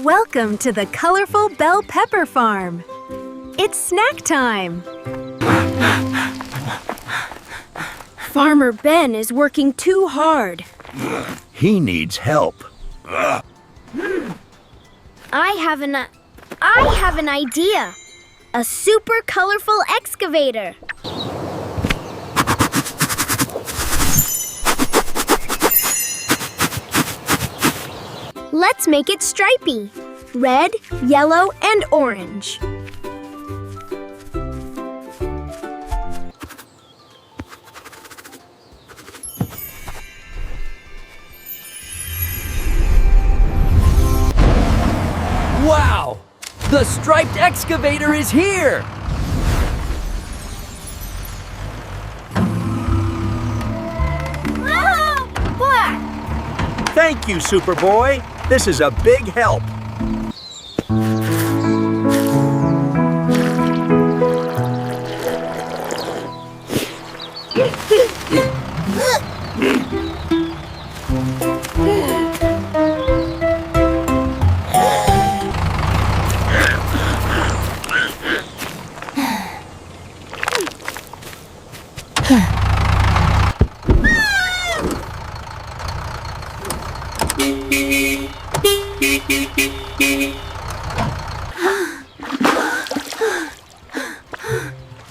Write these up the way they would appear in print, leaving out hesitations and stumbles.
Welcome to the colorful bell pepper farm. It's snack time. Farmer Ben is working too hard. He needs help. I have an idea. A super colorful excavator. Let's make it stripy. Red, yellow, and orange. Wow! The striped excavator is here! Thank you, Superboy. This is a big help.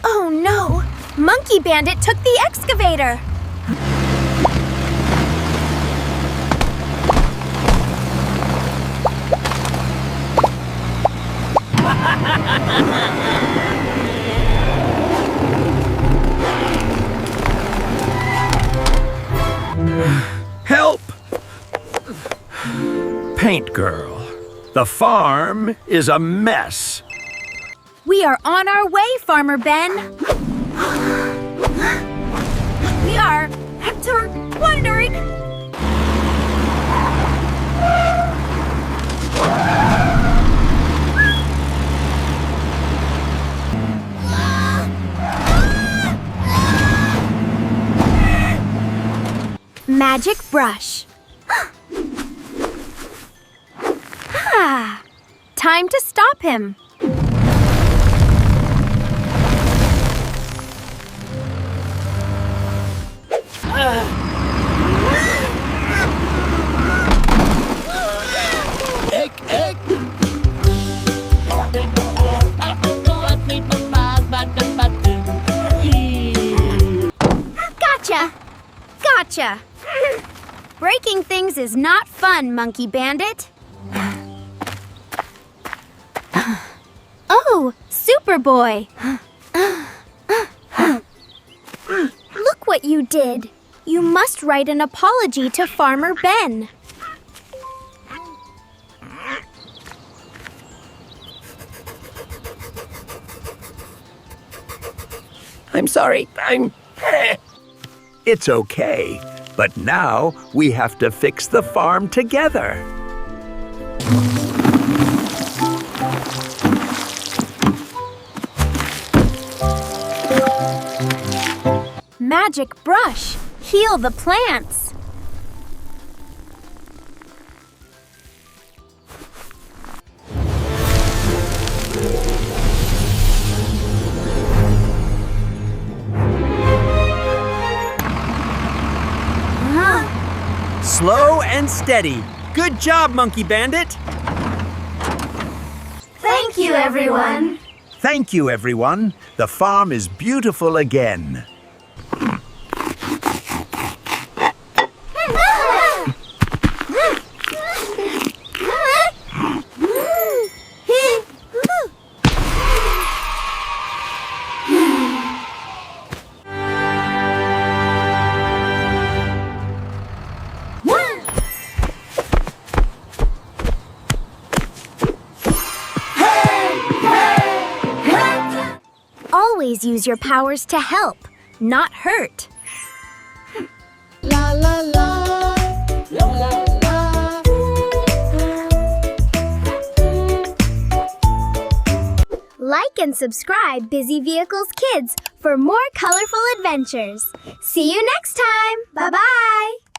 Oh no! Monkey Bandit took the excavator! Help! Paint Girl, the farm is a mess. We are on our way, Farmer Ben. We are wondering. Magic brush. Time to stop him. Gotcha! Breaking things is not fun, Monkey Bandit. Oh, Superboy! Look what you did. You must write an apology to Farmer Ben. I'm sorry, It's okay, but now we have to fix the farm together. Magic brush. Heal the plants. slow and steady. Good job, Monkey Bandit. Thank you, everyone. Thank you, everyone. The farm is beautiful again. Always use your powers to help, not hurt. La la la, la la la. Like and subscribe Busy Vehicles Kids for more colorful adventures. See you next time. Bye-bye.